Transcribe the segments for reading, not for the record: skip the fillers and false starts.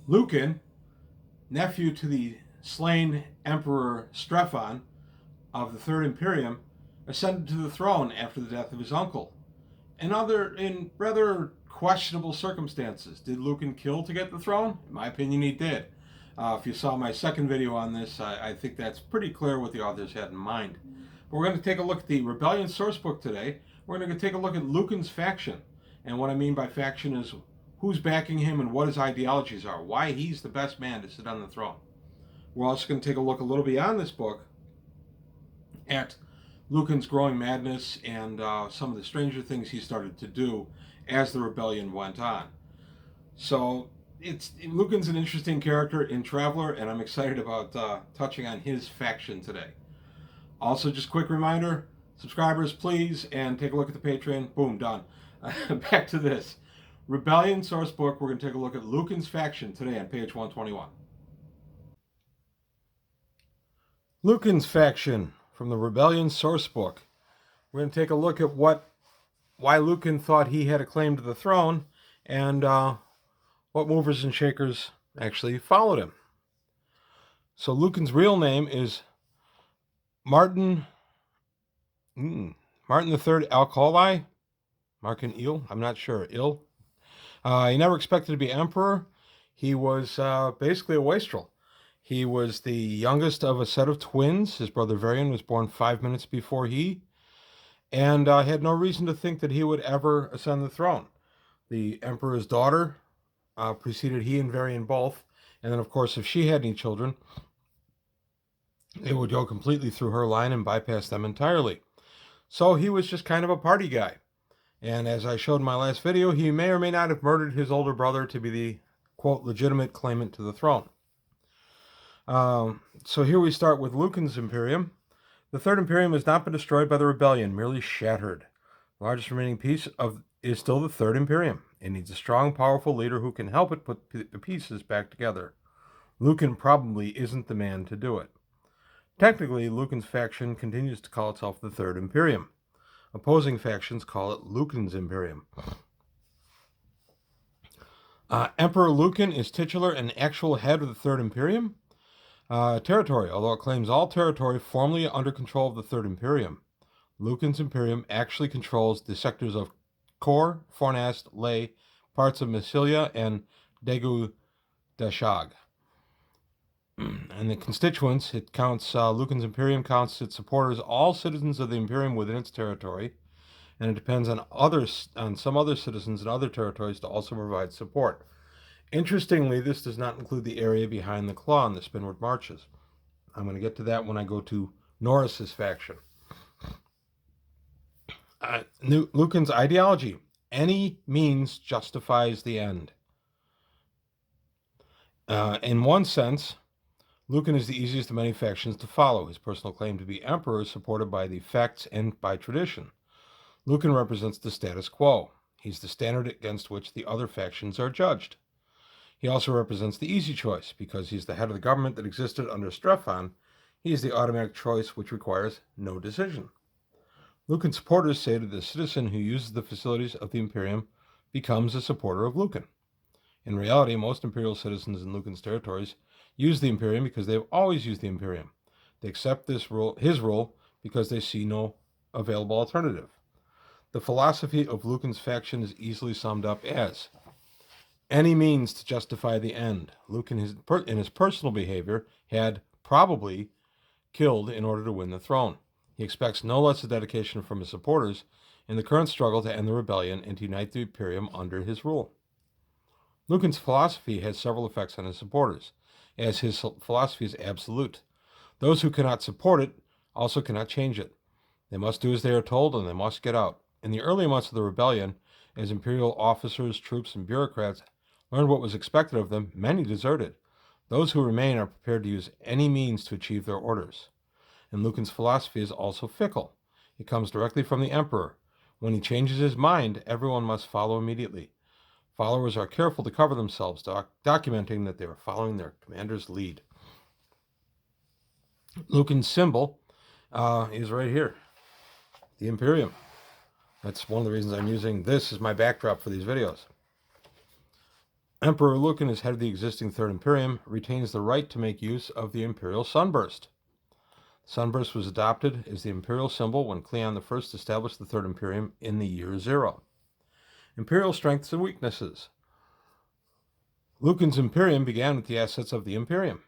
Lucan, nephew to the slain Emperor Strephon of the Third Imperium, ascended to the throne after the death of his uncle. In rather questionable circumstances. Did Lucan kill to get the throne? In my opinion, he did. If you saw my second video on this, I think that's pretty clear what the authors had in mind. But we're going to take a look at the Rebellion sourcebook today. We're going to take a look at Lucan's faction. And what I mean by faction is who's backing him and what his ideologies are, why he's the best man to sit on the throne. We're also going to take a look a little beyond this book at Lucan's growing madness and some of the stranger things he started to do as the rebellion went on. So Lucan's an interesting character in Traveller, and I'm excited about touching on his faction today. Also, just quick reminder, subscribers, please, and take a look at the Patreon. Boom, done. Back to this. Rebellion sourcebook, we're going to take a look at Lucan's faction today on page 121. Lucan's faction from the Rebellion sourcebook. We're going to take a look at why Lucan thought he had a claim to the throne and what movers and shakers actually followed him. So Lucan's real name is Martin III Alcali. Martin Il, I'm not sure. Il. He never expected to be emperor. He was basically a wastrel. He was the youngest of a set of twins. His brother Varian was born 5 minutes before he, and had no reason to think that he would ever ascend the throne. The emperor's daughter preceded he and Varian both, and then, of course, if she had any children, it would go completely through her line and bypass them entirely. So he was just kind of a party guy. And as I showed in my last video, he may or may not have murdered his older brother to be the, quote, legitimate claimant to the throne. So here we start with Lucan's Imperium. The Third Imperium has not been destroyed by the rebellion, merely shattered. The largest remaining piece is still the Third Imperium. It needs a strong, powerful leader who can help it put the pieces back together. Lucan probably isn't the man to do it. Technically, Lucan's faction continues to call itself the Third Imperium. Opposing factions call it Lucan's Imperium. Emperor Lucan is titular and actual head of the Third Imperium. Territory, although it claims all territory formerly under control of the Third Imperium. Lucan's Imperium actually controls the sectors of Kor, Fornast, Ley, parts of Massilia, and Degu Dashag. And the constituents, it counts, Lucan's Imperium counts its supporters all citizens of the Imperium within its territory, and it depends on some other citizens in other territories to also provide support. Interestingly, this does not include the area behind the claw in the Spinward Marches. I'm going to get to that when I go to Norris's faction. Lucan's ideology. Any means justifies the end. In one sense, Lucan is the easiest of many factions to follow. His personal claim to be emperor is supported by the facts and by tradition. Lucan represents the status quo. He's the standard against which the other factions are judged. He also represents the easy choice. Because he's the head of the government that existed under Strephon, he is the automatic choice which requires no decision. Lucan supporters say that the citizen who uses the facilities of the Imperium becomes a supporter of Lucan. In reality, most Imperial citizens in Lucan's territories use the Imperium because they've always used the Imperium. They accept his rule, because they see no available alternative. The philosophy of Lucan's faction is easily summed up as any means to justify the end. Lucan, in his personal behavior, had probably killed in order to win the throne. He expects no less a dedication from his supporters in the current struggle to end the rebellion and to unite the Imperium under his rule. Lucan's philosophy has several effects on his supporters, as his philosophy is absolute. Those who cannot support it also cannot change it. They must do as they are told, and they must get out. In the early months of the rebellion, as Imperial officers, troops, and bureaucrats learned what was expected of them, many deserted. Those who remain are prepared to use any means to achieve their orders. And Lucan's philosophy is also fickle. It comes directly from the emperor. When he changes his mind, everyone must follow immediately. Followers are careful to cover themselves, documenting that they are following their commander's lead. Lucan's symbol is right here, the Imperium. That's one of the reasons I'm using this as my backdrop for these videos. Emperor Lucan, as head of the existing Third Imperium, retains the right to make use of the Imperial Sunburst. Sunburst was adopted as the Imperial symbol when Cleon I established the Third Imperium in the year 0. Imperial strengths and weaknesses. Lucan's Imperium began with the assets of the Imperium.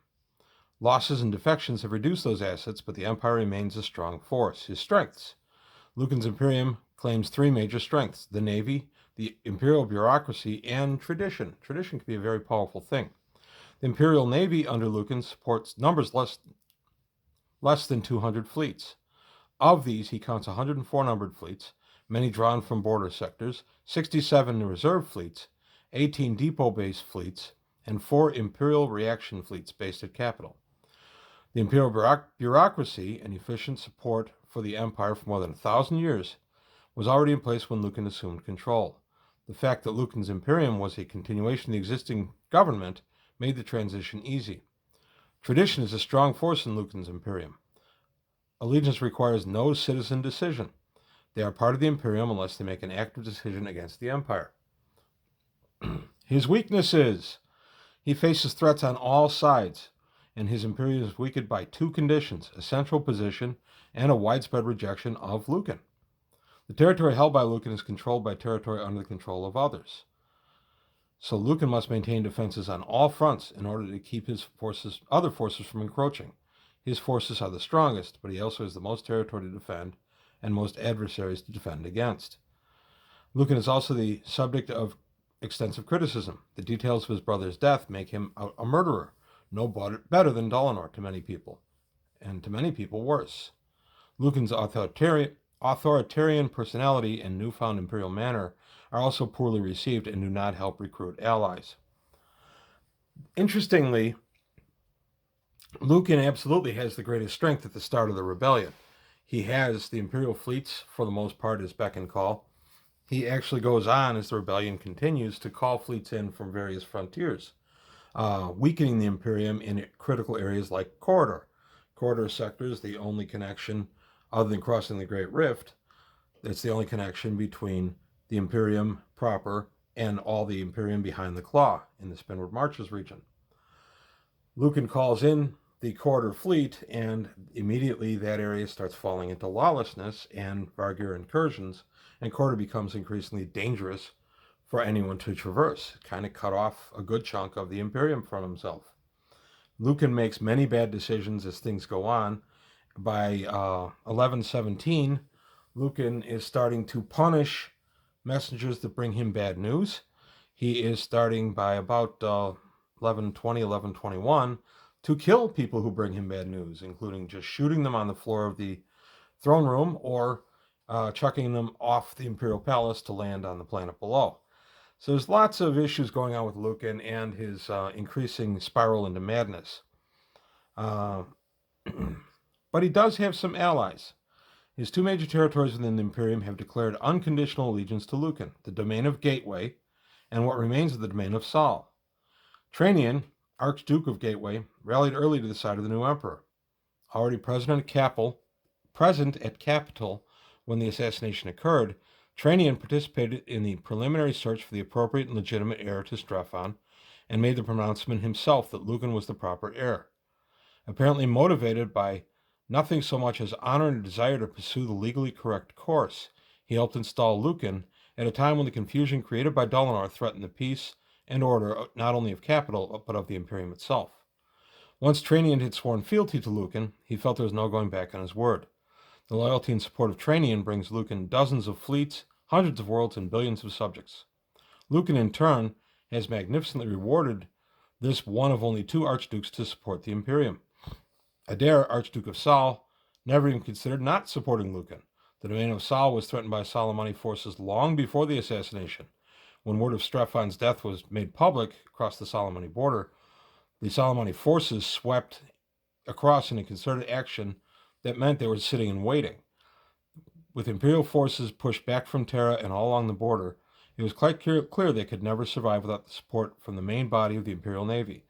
Losses and defections have reduced those assets, but the Empire remains a strong force. His strengths. Lucan's Imperium claims 3 major strengths: the Navy, the Imperial bureaucracy, and tradition. Tradition can be a very powerful thing. The Imperial Navy under Lucan supports numbers less than 200 fleets. Of these, he counts 104 numbered fleets, many drawn from border sectors, 67 reserve fleets, 18 depot-based fleets, and 4 Imperial reaction fleets based at capital. The Imperial bureaucracy, an efficient support for the Empire for more than 1,000 years, was already in place when Lucan assumed control. The fact that Lucan's Imperium was a continuation of the existing government made the transition easy. Tradition is a strong force in Lucan's Imperium. Allegiance requires no citizen decision. They are part of the Imperium unless they make an active decision against the Empire. His weakness is he faces threats on all sides, and his Imperium is weakened by 2 conditions: a central position and a widespread rejection of Lucan. The territory held by Lucan is controlled by territory under the control of others. So Lucan must maintain defenses on all fronts in order to keep his other forces from encroaching. His forces are the strongest, but he also has the most territory to defend and most adversaries to defend against. Lucan is also the subject of extensive criticism. The details of his brother's death make him a murderer, no better than Dolonor to many people, and to many people worse. Lucan's authoritarian personality and newfound imperial manner are also poorly received and do not help recruit allies. Interestingly, Lucan absolutely has the greatest strength at the start of the rebellion. He has the imperial fleets, for the most part, as beck and call. He actually goes on, as the rebellion continues, to call fleets in from various frontiers, weakening the Imperium in critical areas like corridor. Corridor sectors, the only connection, other than crossing the Great Rift, it's the only connection between the Imperium proper and all the Imperium behind the Claw in the Spinward Marches region. Lucan calls in the corridor fleet, and immediately that area starts falling into lawlessness and Vargir incursions, and corridor becomes increasingly dangerous for anyone to traverse. Kind of cut off a good chunk of the Imperium from himself. Lucan makes many bad decisions as things go on. By 1117, Lucan is starting to punish messengers that bring him bad news. He is starting by about 1120, 1121 to kill people who bring him bad news, including just shooting them on the floor of the throne room or chucking them off the Imperial Palace to land on the planet below. So there's lots of issues going on with Lucan and his increasing spiral into madness. But he does have some allies. His 2 major territories within the Imperium have declared unconditional allegiance to Lucan, the domain of Gateway and what remains of the domain of Saul. Trainian, Archduke of Gateway, rallied early to the side of the new emperor. Already present at Capitol when the assassination occurred, Trainian participated in the preliminary search for the appropriate and legitimate heir to Strephon and made the pronouncement himself that Lucan was the proper heir. Apparently motivated by nothing so much as honor and a desire to pursue the legally correct course, he helped install Lucan at a time when the confusion created by Dolonor threatened the peace and order not only of Capitol, but of the Imperium itself. Once Trainian had sworn fealty to Lucan, he felt there was no going back on his word. The loyalty and support of Trainian brings Lucan dozens of fleets, hundreds of worlds, and billions of subjects. Lucan, in turn, has magnificently rewarded this one of only 2 archdukes to support the Imperium. Adair, Archduke of Saul, never even considered not supporting Lucan. The domain of Saul was threatened by Soleimani forces long before the assassination. When word of Strephon's death was made public across the Soleimani border, the Soleimani forces swept across in a concerted action that meant they were sitting and waiting. With Imperial forces pushed back from Terra and all along the border, it was quite clear they could never survive without the support from the main body of the Imperial Navy.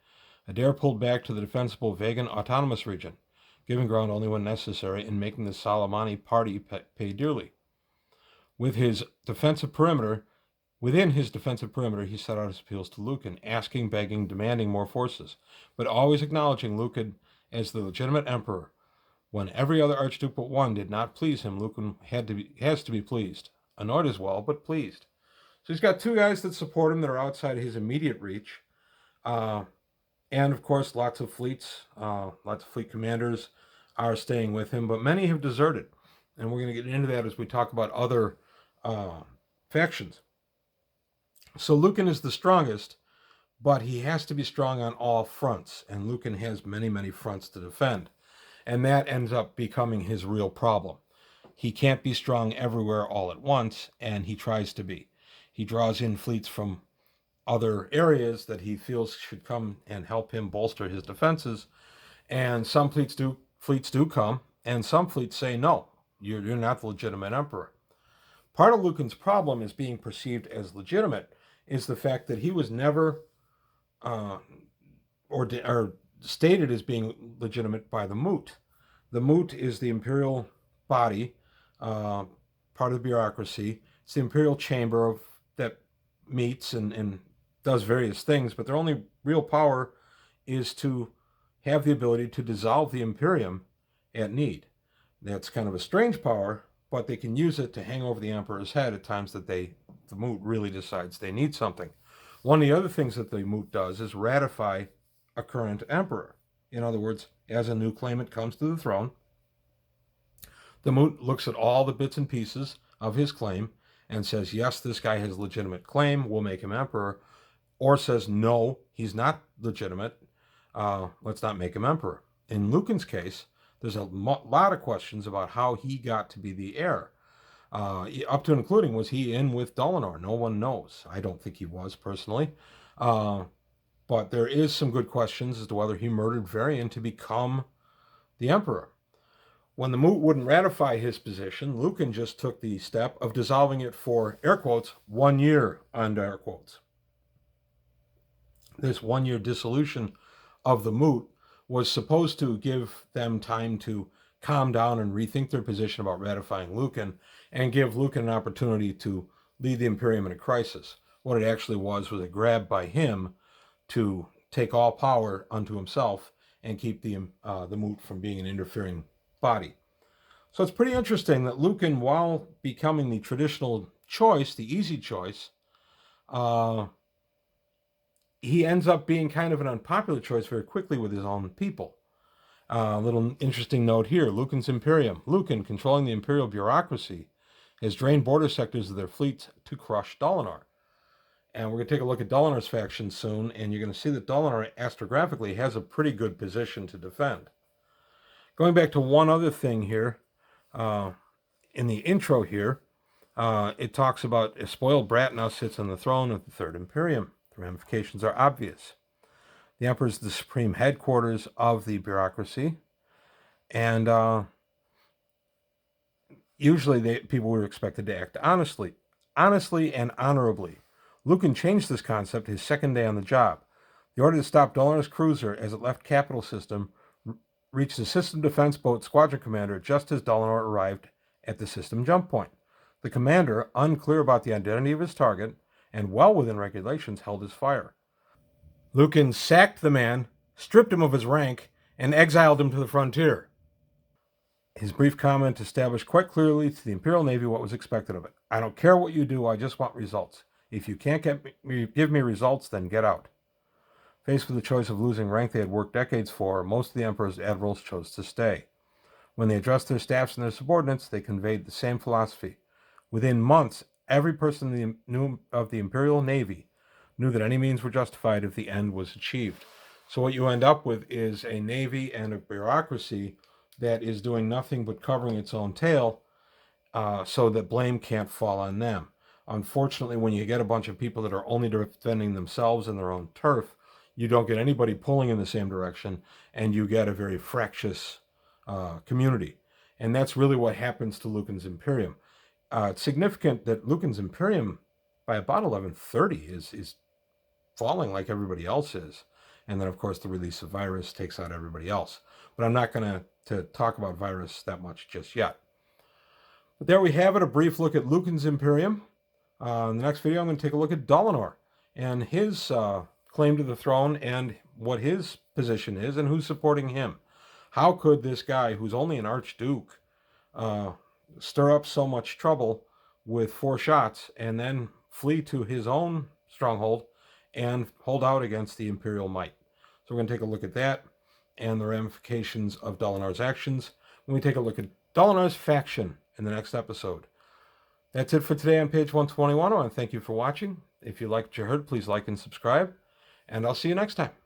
Adair pulled back to the defensible Vagan Autonomous Region, giving ground only when necessary and making the Soleimani party pay dearly. With his defensive perimeter, Within his defensive perimeter, he set out his appeals to Lucan, asking, begging, demanding more forces, but always acknowledging Lucan as the legitimate emperor. When every other archduke but one did not please him, Lucan has to be pleased. Annoyed as well, but pleased. So he's got two guys that support him that are outside his immediate reach. And of course, lots of fleet commanders are staying with him, but many have deserted. And we're going to get into that as we talk about other factions. So Lucan is the strongest, but he has to be strong on all fronts. And Lucan has many, many fronts to defend. And that ends up becoming his real problem. He can't be strong everywhere all at once, and he tries to be. He draws in fleets from other areas that he feels should come and help him bolster his defenses. And some fleets do come, and some fleets say, no, you're not the legitimate emperor. Part of Lucan's problem is being perceived as legitimate is the fact that he was never or stated as being legitimate by the Moot. The Moot is the imperial body, part of the bureaucracy. It's the imperial chamber that meets and does various things, but their only real power is to have the ability to dissolve the Imperium at need. That's kind of a strange power, but they can use it to hang over the emperor's head at times that the Moot really decides they need something. One of the other things that the Moot does is ratify a current emperor. In other words, as a new claimant comes to the throne, the Moot looks at all the bits and pieces of his claim and says, yes, this guy has a legitimate claim, we'll make him emperor, or says, no, he's not legitimate, let's not make him emperor. In Lucan's case, there's a lot of questions about how he got to be the heir. Up to and including, was he in with Dolinar? No one knows. I don't think he was, personally. But there is some good questions as to whether he murdered Varian to become the emperor. When the Moot wouldn't ratify his position, Lucan just took the step of dissolving it for, air quotes, 1 year, under air quotes. This 1 year dissolution of the Moot was supposed to give them time to calm down and rethink their position about ratifying Lucan and give Lucan an opportunity to lead the Imperium in a crisis. What it actually was a grab by him to take all power unto himself and keep the Moot from being an interfering body. So it's pretty interesting that Lucan, while becoming the traditional choice, the easy choice, he ends up being kind of an unpopular choice very quickly with his own people. A little interesting note here, Lucan's Imperium. Lucan, controlling the imperial bureaucracy, has drained border sectors of their fleets to crush Dolinar. And we're going to take a look at Dolinar's faction soon, and you're going to see that Dolinar astrographically has a pretty good position to defend. Going back to one other thing here, in the intro here, it talks about a spoiled brat now sits on the throne of the Third Imperium. The ramifications are obvious. The emperor is the supreme headquarters of the bureaucracy, and usually people were expected to act honestly and honorably. Lucan changed this concept his second day on the job. The order to stop Dolinar's cruiser as it left capital system reached the system defense boat squadron commander just as Dolinar arrived at the system jump point. The commander, unclear about the identity of his target and well within regulations, held his fire. Lucan sacked the man, stripped him of his rank, and exiled him to the frontier. His brief comment established quite clearly to the Imperial Navy what was expected of it. I don't care what you do, I just want results. If you can't give me results, then get out. Faced with the choice of losing rank they had worked decades for, most of the Emperor's admirals chose to stay. When they addressed their staffs and their subordinates, they conveyed the same philosophy. Within months, every person of the Imperial Navy knew that any means were justified if the end was achieved. So what you end up with is a navy and a bureaucracy that is doing nothing but covering its own tail, so that blame can't fall on them. Unfortunately, when you get a bunch of people that are only defending themselves and their own turf, you don't get anybody pulling in the same direction, and you get a very fractious community. And that's really what happens to Lucan's Imperium. It's significant that Lucan's Imperium, by about 1130, is falling like everybody else is. And then, of course, the release of Virus takes out everybody else. But I'm not going to talk about Virus that much just yet. But there we have it, a brief look at Lucan's Imperium. In the next video, I'm going to take a look at Dalinar and his claim to the throne and what his position is and who's supporting him. How could this guy, who's only an archduke, stir up so much trouble with 4 shots and then flee to his own stronghold and hold out against the Imperial might? So we're going to take a look at that and the ramifications of Dalinar's actions when we take a look at Dalinar's faction in the next episode. That's it for today on page 121. I want to thank you for watching. If you liked what you heard, please like and subscribe, and I'll see you next time.